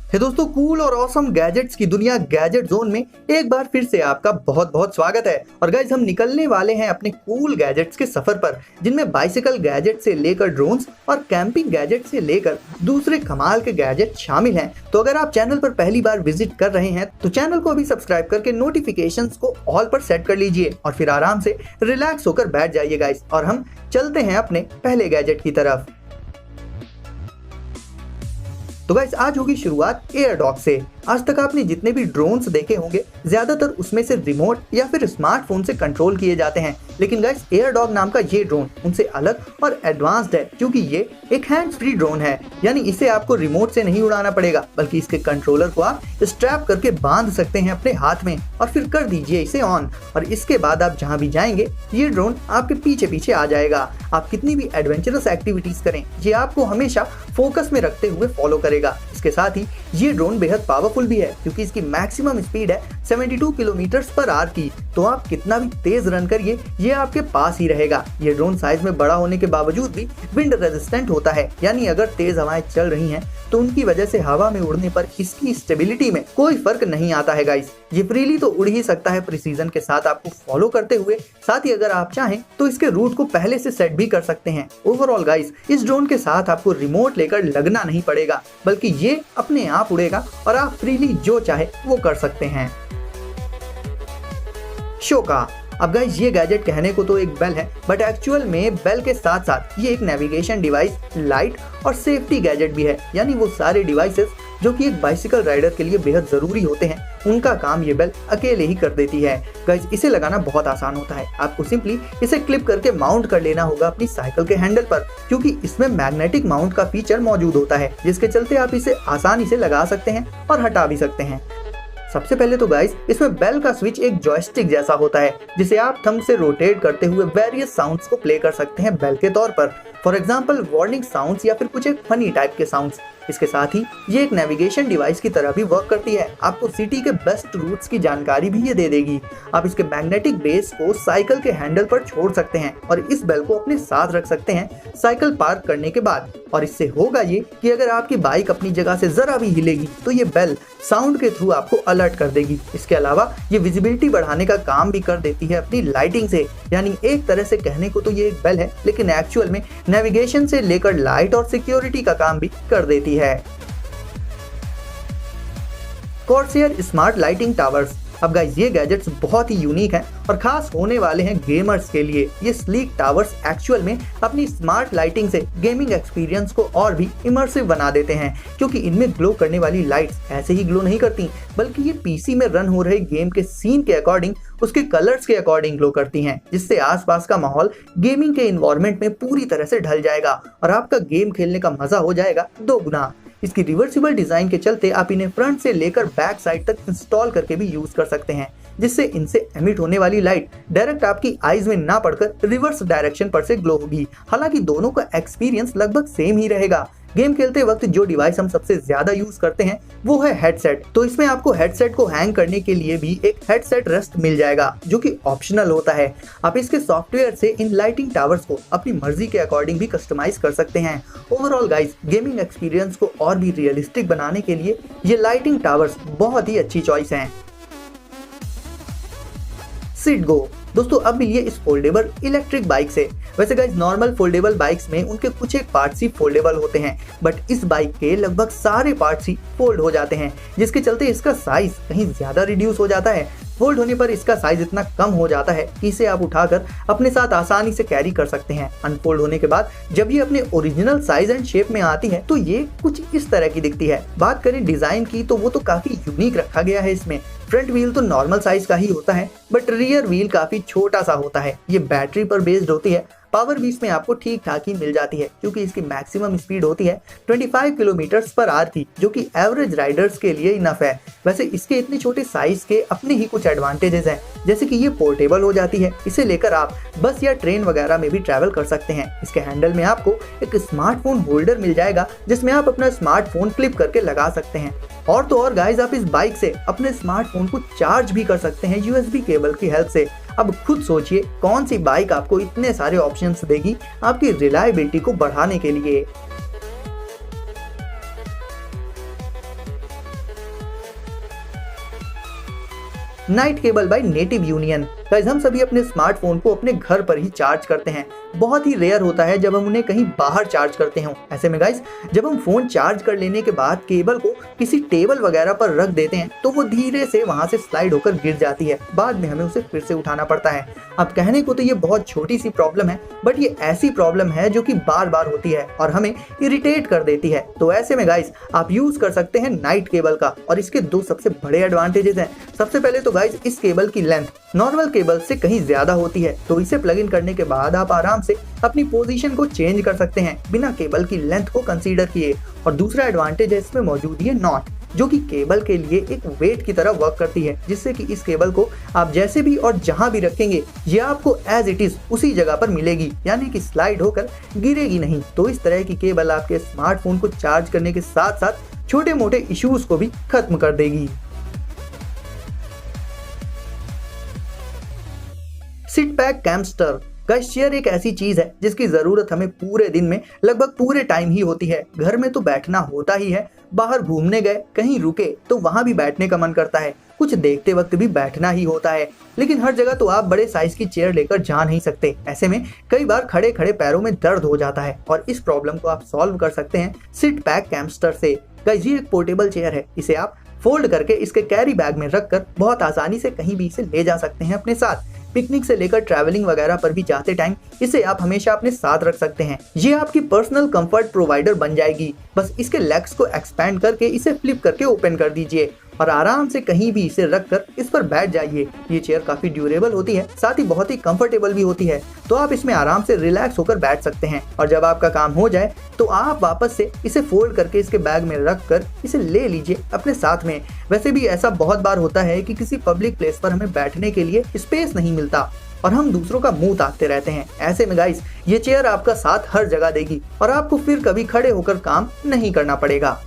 है दोस्तों, कूल और ऑसम गैजेट्स की दुनिया गैजेट जोन में एक बार फिर से आपका बहुत बहुत स्वागत है। और गाइज हम निकलने वाले हैं अपने कूल गैजेट्स के सफर पर, जिनमें बाइसिकल गैजेट से लेकर ड्रोन्स और कैंपिंग गैजेट से लेकर दूसरे कमाल के गैजेट शामिल हैं। तो अगर आप चैनल पर पहली बार विजिट कर रहे हैं तो चैनल को अभी सब्सक्राइब करके नोटिफिकेशंस को ऑल पर सेट कर लीजिए और फिर आराम से रिलैक्स होकर बैठ जाइए गाइज। और हम चलते हैं अपने पहले गैजेट की तरफ। तो गाइस आज होगी शुरुआत एयरडॉग से। आज तक आपने जितने भी ड्रोन्स देखे होंगे ज्यादातर उसमें से रिमोट या फिर स्मार्टफोन से कंट्रोल किए जाते हैं, लेकिन गाइस एयरडॉग नाम का ये ड्रोन उनसे अलग और एडवांस्ड है, क्योंकि ये एक हैंड्स फ्री ड्रोन है। यानी इसे आपको रिमोट से नहीं उड़ाना पड़ेगा, बल्कि इसके कंट्रोलर को आप स्ट्रैप करके बांध सकते हैं अपने हाथ में और फिर कर दीजिए इसे ऑन, और इसके बाद आप जहाँ भी जाएंगे ये ड्रोन आपके पीछे पीछे आ जाएगा। आप कितनी भी एडवेंचरस एक्टिविटीज करें, ये आपको हमेशा फोकस में रखते हुए फॉलो करेगा। इसके साथ ही ये ड्रोन बेहद पावरफुल भी है, क्योंकि इसकी मैक्सिमम स्पीड है 72 किलोमीटर पर आवर की। तो आप कितना भी तेज रन करिए ये आपके पास ही रहेगा। ये ड्रोन साइज में बड़ा होने के बावजूद भी विंड रेजिस्टेंट होता है, यानी अगर तेज हवाएं चल रही हैं तो उनकी वजह से हवा में उड़ने पर इसकी स्टेबिलिटी में कोई फर्क नहीं आता है गाइस। ये फ्रीली तो उड़ ही सकता है प्रिसीजन के साथ आपको फॉलो करते हुए, साथ ही अगर आप चाहें तो इसके रूट को पहले से सेट भी कर सकते हैं। ओवरऑल गाइस इस ड्रोन के साथ आपको रिमोट लेकर लगना नहीं पड़ेगा, बल्कि ये अपने आप उड़ेगा और आप फ्रीली जो चाहे वो कर सकते हैं। शोका। अब गाइस ये गैजेट कहने को तो एक बेल है, बट एक्चुअल में बेल के साथ साथ ये एक नेविगेशन डिवाइस, लाइट और सेफ्टी गैजेट भी है। यानी वो सारे डिवाइसेस जो कि एक बाइसिकल राइडर के लिए बेहद जरूरी होते हैं, उनका काम ये बेल अकेले ही कर देती है। गाइस इसे लगाना बहुत आसान होता है। आपको सिंपली इसे क्लिप करके माउंट कर लेना होगा अपनी साइकिल के हैंडल पर, क्योंकि इसमें मैग्नेटिक माउंट का फीचर मौजूद होता है, जिसके चलते आप इसे आसानी से लगा सकते हैं और हटा भी सकते हैं। सबसे पहले तो गाइस इसमें बेल का स्विच एक जॉयस्टिक जैसा होता है, जिसे आप थंब से रोटेट करते हुए वेरियस साउंड्स को प्ले कर सकते हैं बेल के तौर पर। फॉर एग्जांपल वार्निंग साउंड्स या फिर कुछ एक फनी टाइप के साउंड्स। इसके साथ ही ये एक नेविगेशन डिवाइस की तरह भी वर्क करती है। आपको सिटी के बेस्ट रूट्स की जानकारी भी ये दे देगी। आप इसके मैग्नेटिक बेस को साइकिल के हैंडल पर छोड़ सकते हैं और इस बेल को अपने साथ रख सकते हैं साइकिल पार्क करने के बाद। और इससे होगा ये कि अगर आपकी बाइक अपनी जगह से जरा भी हिलेगी तो ये बेल साउंड के थ्रू आपको अलर्ट कर देगी। इसके अलावा ये विजिबिलिटी बढ़ाने का काम भी कर देती है अपनी लाइटिंग से। यानी एक तरह से कहने को तो ये एक बेल है, लेकिन एक्चुअल में नेविगेशन से लेकर लाइट और सिक्योरिटी का काम भी कर देती है। Corsair smart lighting towers. अब गाइस ये गैजेट्स बहुत ही यूनिक हैं और खास होने वाले हैं गेमर्स के लिए। ये स्लीक टावर्स एक्चुअल में अपनी स्मार्ट लाइटिंग से गेमिंग एक्सपीरियंस को और भी इमर्सिव बना देते हैं, क्योंकि इनमें ग्लो करने वाली लाइट्स ऐसे ही ग्लो नहीं करती, बल्कि ये पीसी में रन हो रहे गेम के सीन के अकॉर्डिंग, उसके कलर्स के अकॉर्डिंग ग्लो करती हैं, जिससे आसपास का माहौल गेमिंग के इन्वायरमेंट में पूरी तरह से ढल जाएगा और आपका गेम खेलने का मजा हो जाएगा दोगुना। इसकी रिवर्सिबल डिजाइन के चलते आप इन्हें फ्रंट से लेकर बैक साइड तक इंस्टॉल करके भी यूज कर सकते हैं, जिससे इनसे एमिट होने वाली लाइट डायरेक्ट आपकी आईज में ना पड़कर रिवर्स डायरेक्शन पर से ग्लो होगी। हालांकि दोनों का एक्सपीरियंस लगभग सेम ही रहेगा। गेम खेलते वक्त जो डिवाइस हम सबसे ज्यादा यूज करते हैं वो है हेडसेट। तो इसमें आपको हेडसेट को हैंग करने के लिए भी एक हेडसेट रेस्ट मिल जाएगा, जो कि ऑप्शनल होता है। आप इसके सॉफ्टवेयर से इन लाइटिंग टावर्स को अपनी मर्जी के अकॉर्डिंग भी कस्टमाइज कर सकते हैं। ओवरऑल गाइस गेमिंग एक्सपीरियंस को और भी रियलिस्टिक बनाने के लिए ये लाइटिंग टावर्स बहुत ही अच्छी चॉइस हैं। सिटगो। दोस्तों अब मिलिए इस फोल्डेबल इलेक्ट्रिक बाइक से। वैसे गाइस नॉर्मल फोल्डेबल बाइक्स में उनके कुछ एक पार्ट्स ही फोल्डेबल होते हैं, बट इस बाइक के लगभग सारे पार्ट्स ही फोल्ड हो जाते हैं, जिसके चलते इसका साइज कहीं ज्यादा रिड्यूस हो जाता है। फोल्ड होने पर इसका साइज इतना कम हो जाता है कि इसे आप उठाकर अपने साथ आसानी से कैरी कर सकते हैं। अनफोल्ड होने के बाद जब ये अपने ओरिजिनल साइज एंड शेप में आती है तो ये कुछ इस तरह की दिखती है। बात करें डिजाइन की तो वो तो काफी यूनिक रखा गया है इसमें। फ्रंट व्हील तो नॉर्मल साइज का ही होता है, बट रियर व्हील काफी छोटा सा होता है। ये बैटरी पर बेस्ड होती है। पावर भी इसमें आपको ठीक ठाक ही मिल जाती है, क्योंकि इसकी मैक्सिमम स्पीड होती है 25 किलोमीटर पर आवर की, जो कि एवरेज राइडर्स के लिए इनफ है। वैसे इसके इतने छोटे साइज के अपने ही कुछ एडवांटेजेस हैं, जैसे कि ये पोर्टेबल हो जाती है। इसे लेकर आप बस या ट्रेन वगैरह में भी ट्रैवल कर सकते हैं। इसके हैंडल में आपको एक स्मार्टफोन होल्डर मिल जाएगा, जिसमें आप अपना स्मार्टफोन क्लिप करके लगा सकते हैं। और तो और गाइज आप इस बाइक से अपने स्मार्टफोन को चार्ज भी कर सकते हैं USB केबल की हेल्प से। अब खुद सोचिए कौन सी बाइक आपको इतने सारे ऑप्शंस देगी आपकी रिलायबिलिटी को बढ़ाने के लिए। Night cable by Native Union. Guys हम सभी अपने स्मार्टफोन को अपने घर पर ही चार्ज करते हैं। बहुत ही रेयर होता है जब हम उन्हें कहीं बाहर चार्ज करते हो। ऐसे में गाइस जब हम फोन चार्ज कर लेने के बाद केबल को किसी टेबल वगैरह पर रख देते हैं तो वो धीरे से वहां से स्लाइड होकर गिर जाती है। बाद में हमें उसे फिर से उठाना पड़ता है। अब कहने को तो ये बहुत छोटी सी प्रॉब्लम है, बट ये ऐसी प्रॉब्लम है जो कि बार बार होती है और हमें इरिटेट कर देती है। तो ऐसे में गाइस आप यूज कर सकते हैं नाइट केबल का, और इसके दो सबसे बड़े एडवांटेजेस हैं। सबसे पहले तो गाइस इस केबल की लेंथ नॉर्मल केबल से कहीं ज्यादा होती है, तो इसे प्लग इन करने के बाद आप आराम से अपनी पोजीशन को चेंज कर सकते हैं बिना केबल की लेंथ को कंसीडर किए। और दूसरा एडवांटेज है इसमें मौजूद है नॉट, जो कि केबल के लिए एक वेट की तरह वर्क करती है, जिससे कि इस केबल को आप जैसे भी और जहां भी रखेंगे ये आपको एज इट इज उसी जगह पर मिलेगी, यानी कि स्लाइड होकर गिरेगी नहीं। तो इस तरह की केबल आपके स्मार्टफोन को चार्ज करने के साथ साथ छोटे मोटे इश्यूज को भी खत्म कर देगी। सिट पैक कैम्स्टर। गाइस चेयर एक ऐसी चीज है जिसकी जरूरत हमें पूरे दिन में लगभग पूरे टाइम ही होती है। घर में तो बैठना होता ही है, बाहर घूमने गए कहीं रुके तो वहां भी बैठने का मन करता है, कुछ देखते वक्त भी बैठना ही होता है, लेकिन हर जगह तो आप बड़े साइज की चेयर लेकर जा नहीं सकते। ऐसे में कई बार खड़े खड़े पैरों में दर्द हो जाता है, और इस प्रॉब्लम को आप सॉल्व कर सकते हैं सिट पैक कैम्स्टर से। गाइस ये एक पोर्टेबल चेयर है, इसे आप फोल्ड करके इसके कैरी बैग में रखकर बहुत आसानी से कहीं भी इसे ले जा सकते हैं अपने साथ। पिकनिक से लेकर ट्रैवलिंग वगैरह पर भी जाते टाइम इसे आप हमेशा अपने साथ रख सकते हैं। ये आपकी पर्सनल कंफर्ट प्रोवाइडर बन जाएगी। बस इसके लेग्स को एक्सपैंड करके इसे फ्लिप करके ओपन कर दीजिए और आराम से कहीं भी इसे रखकर इस पर बैठ जाइए। ये चेयर काफी ड्यूरेबल होती है, साथ ही बहुत ही कंफर्टेबल भी होती है, तो आप इसमें आराम से रिलैक्स होकर बैठ सकते हैं। और जब आपका काम हो जाए तो आप वापस से इसे फोल्ड करके इसके बैग में रखकर इसे ले लीजिए अपने साथ में। वैसे भी ऐसा बहुत बार होता है कि किसी पब्लिक प्लेस पर हमें बैठने के लिए स्पेस नहीं मिलता और हम दूसरों का मुंह ताकते रहते हैं। ऐसे में गाइस ये चेयर आपका साथ हर जगह देगी और आपको फिर कभी खड़े होकर काम नहीं करना पड़ेगा।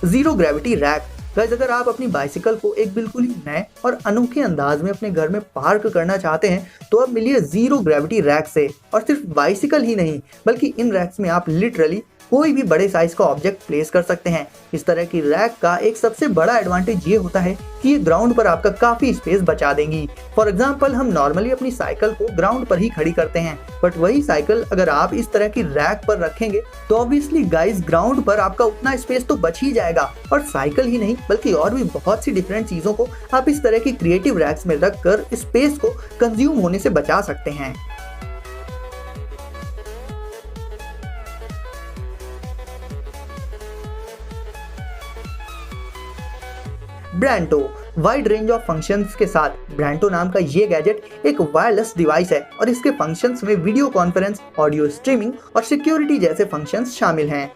Zero gravity rack. गाइस अगर आप अपनी बाइसिकल को एक बिल्कुल ही नए और अनोखे अंदाज में अपने घर में पार्क करना चाहते हैं तो अब मिलिए जीरो ग्रेविटी रैक से। और सिर्फ बाइसिकल ही नहीं, बल्कि इन रैक्स में आप लिटरली कोई भी बड़े साइज का ऑब्जेक्ट प्लेस कर सकते हैं। इस तरह की रैक का एक सबसे बड़ा एडवांटेज ये होता है कि ये ग्राउंड पर आपका काफी स्पेस बचा देंगी। फॉर एग्जांपल हम नॉर्मली अपनी साइकिल को ग्राउंड पर ही खड़ी करते हैं, बट वही साइकिल अगर आप इस तरह की रैक पर रखेंगे तो ऑब्वियसली गाइस ग्राउंड पर आपका उतना स्पेस तो बच ही जाएगा। और साइकिल ही नहीं बल्कि और भी बहुत सी डिफरेंट चीजों को आप इस तरह की क्रिएटिव रैक्स में रखकर स्पेस को कंज्यूम होने से बचा सकते हैं। ब्रांटो। वाइड रेंज ऑफ फंक्शंस के साथ ब्रांटो नाम का ये गैजेट एक वायरलेस डिवाइस है और इसके फंक्शंस में वीडियो कॉन्फ्रेंस, ऑडियो स्ट्रीमिंग और सिक्योरिटी जैसे फंक्शंस शामिल हैं।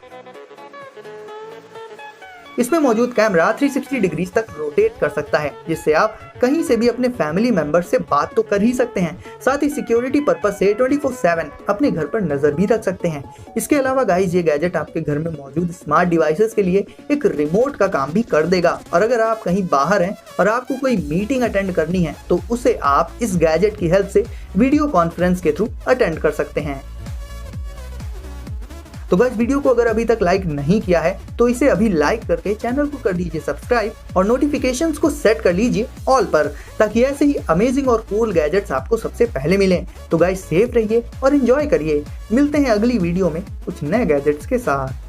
इसमें मौजूद कैमरा 360 डिग्रीज तक रोटेट कर सकता है, जिससे आप कहीं से भी अपने फैमिली मेंबर से बात तो कर ही सकते हैं, साथ ही सिक्योरिटी पर्पस से 24/7 अपने घर पर नजर भी रख सकते हैं। इसके अलावा गाइस ये गैजेट आपके घर में मौजूद स्मार्ट डिवाइसेस के लिए एक रिमोट का काम भी कर देगा। और अगर आप कहीं बाहर हैं और आपको कोई मीटिंग अटेंड करनी है तो उसे आप इस गैजेट की हेल्प से वीडियो कॉन्फ्रेंस के थ्रू अटेंड कर सकते हैं। तो बस वीडियो को अगर अभी तक लाइक नहीं किया है तो इसे अभी लाइक करके चैनल को कर दीजिए सब्सक्राइब और नोटिफिकेशंस को सेट कर लीजिए ऑल पर, ताकि ऐसे ही अमेजिंग और कूल गैजेट्स आपको सबसे पहले मिलें। तो गाइस सेफ रहिए और एंजॉय करिए। मिलते हैं अगली वीडियो में कुछ नए गैजेट्स के साथ।